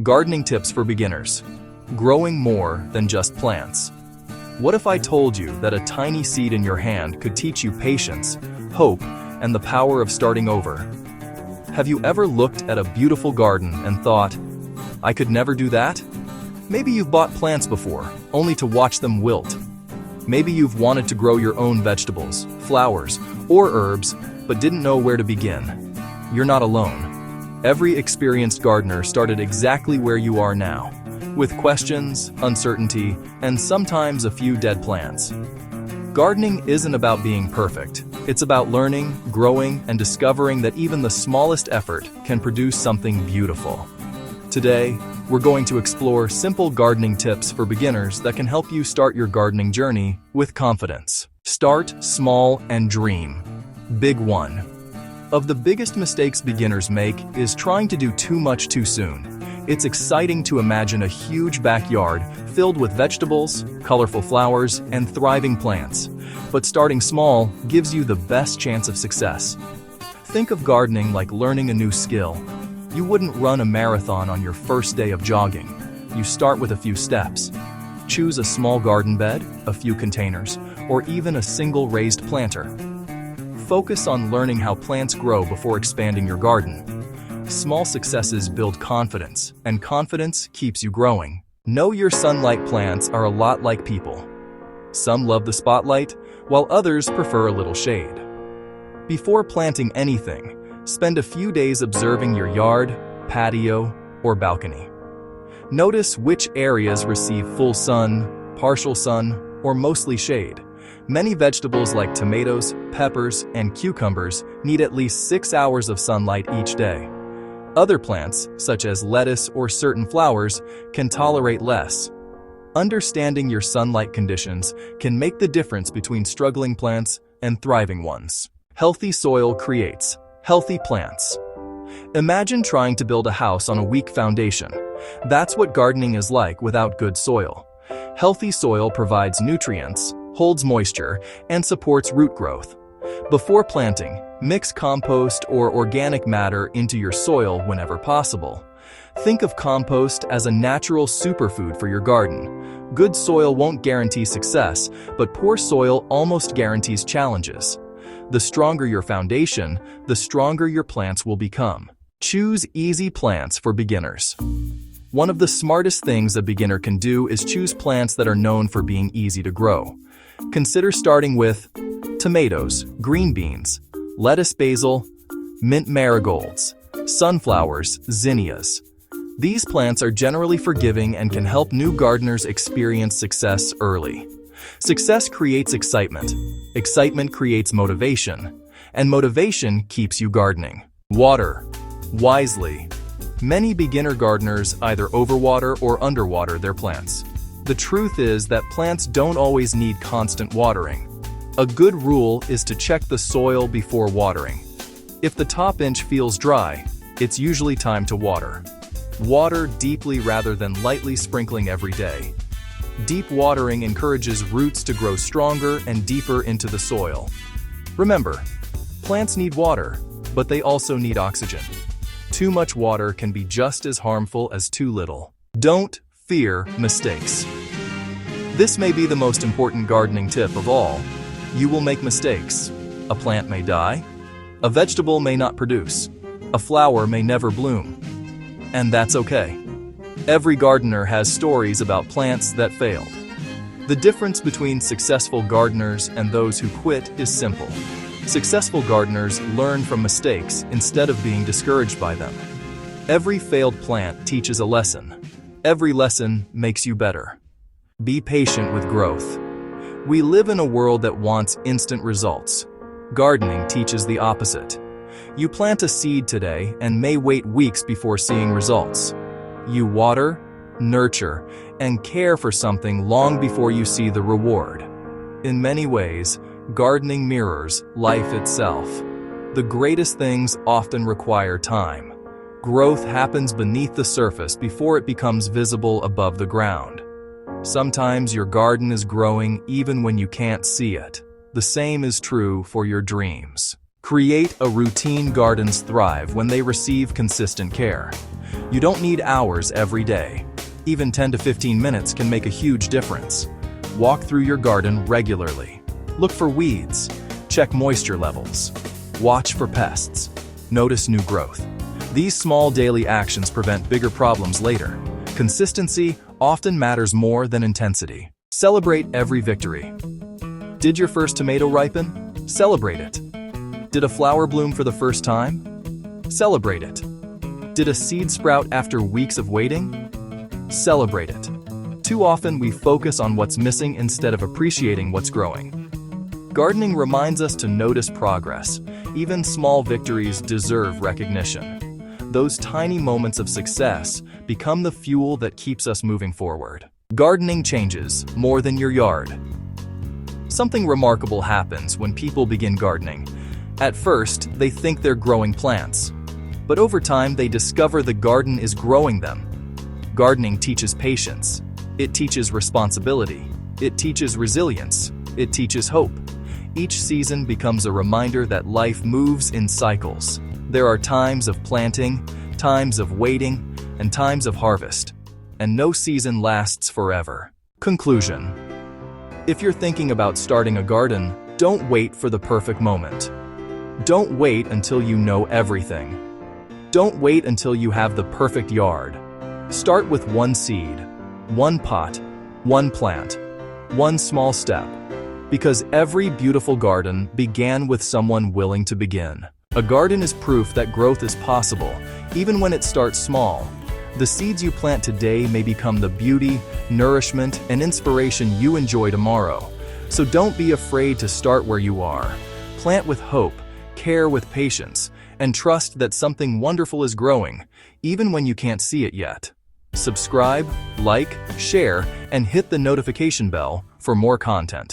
Gardening tips for beginners. Growing more than just plants. What if I told you that a tiny seed in your hand could teach you patience, hope, and the power of starting over? Have you ever looked at a beautiful garden and thought, I could never do that? Maybe you've bought plants before, only to watch them wilt. Maybe you've wanted to grow your own vegetables, flowers, or herbs, but didn't know where to begin. You're not alone. Every experienced gardener started exactly where you are now, with questions, uncertainty, and sometimes a few dead plants. Gardening isn't about being perfect. It's about learning, growing, and discovering that even the smallest effort can produce something beautiful. Today, we're going to explore simple gardening tips for beginners that can help you start your gardening journey with confidence. Start small and dream. Big one. Of the biggest mistakes beginners make is trying to do too much too soon. It's exciting to imagine a huge backyard filled with vegetables, colorful flowers, and thriving plants. But starting small gives you the best chance of success. Think of gardening like learning a new skill. You wouldn't run a marathon on your first day of jogging. You start with a few steps. Choose a small garden bed, a few containers, or even a single raised planter. Focus on learning how plants grow before expanding your garden. Small successes build confidence, and confidence keeps you growing. Know your sunlight plants are a lot like people. Some love the spotlight, while others prefer a little shade. Before planting anything, spend a few days observing your yard, patio, or balcony. Notice which areas receive full sun, partial sun, or mostly shade. Many vegetables like tomatoes, peppers, and cucumbers need at least 6 hours of sunlight each day. Other plants, such as lettuce or certain flowers, can tolerate less. Understanding your sunlight conditions can make the difference between struggling plants and thriving ones. Healthy soil creates healthy plants. Imagine trying to build a house on a weak foundation. That's what gardening is like without good soil. Healthy soil provides nutrients, holds moisture, and supports root growth. Before planting, mix compost or organic matter into your soil whenever possible. Think of compost as a natural superfood for your garden. Good soil won't guarantee success, but poor soil almost guarantees challenges. The stronger your foundation, the stronger your plants will become. Choose easy plants for beginners. One of the smartest things a beginner can do is choose plants that are known for being easy to grow. Consider starting with tomatoes, green beans, lettuce, basil, mint marigolds, sunflowers, zinnias. These plants are generally forgiving and can help new gardeners experience success early. Success creates excitement. Excitement creates motivation, and motivation keeps you gardening. Water wisely. Many beginner gardeners either overwater or underwater their plants. The truth is that plants don't always need constant watering. A good rule is to check the soil before watering. If the top inch feels dry, it's usually time to water. Water deeply rather than lightly sprinkling every day. Deep watering encourages roots to grow stronger and deeper into the soil. Remember, plants need water, but they also need oxygen. Too much water can be just as harmful as too little. Don't fear mistakes. This may be the most important gardening tip of all. You will make mistakes. A plant may die. A vegetable may not produce. A flower may never bloom. And that's okay. Every gardener has stories about plants that failed. The difference between successful gardeners and those who quit is simple. Successful gardeners learn from mistakes instead of being discouraged by them. Every failed plant teaches a lesson. Every lesson makes you better. Be patient with growth. We live in a world that wants instant results. Gardening teaches the opposite. You plant a seed today and may wait weeks before seeing results. You water, nurture, and care for something long before you see the reward. In many ways, gardening mirrors life itself. The greatest things often require time. Growth happens beneath the surface before it becomes visible above the ground. Sometimes your garden is growing even when you can't see it. The same is true for your dreams. Create a routine. Gardens thrive when they receive consistent care. You don't need hours every day. Even 10 to 15 minutes can make a huge difference. Walk through your garden regularly. Look for weeds. Check moisture levels. Watch for pests. Notice new growth. These small daily actions prevent bigger problems later. Consistency often matters more than intensity. Celebrate every victory. Did your first tomato ripen? Celebrate it. Did a flower bloom for the first time? Celebrate it. Did a seed sprout after weeks of waiting? Celebrate it. Too often we focus on what's missing instead of appreciating what's growing. Gardening reminds us to notice progress. Even small victories deserve recognition. Those tiny moments of success become the fuel that keeps us moving forward. Gardening changes more than your yard. Something remarkable happens when people begin gardening. At first, they think they're growing plants. But over time, they discover the garden is growing them. Gardening teaches patience. It teaches responsibility. It teaches resilience. It teaches hope. Each season becomes a reminder that life moves in cycles. There are times of planting, times of waiting, and times of harvest. And no season lasts forever. Conclusion. If you're thinking about starting a garden, don't wait for the perfect moment. Don't wait until you know everything. Don't wait until you have the perfect yard. Start with one seed, one pot, one plant, one small step. Because every beautiful garden began with someone willing to begin. A garden is proof that growth is possible, even when it starts small. The seeds you plant today may become the beauty, nourishment, and inspiration you enjoy tomorrow. So don't be afraid to start where you are. Plant with hope, care with patience, and trust that something wonderful is growing, even when you can't see it yet. Subscribe, like, share, and hit the notification bell for more content.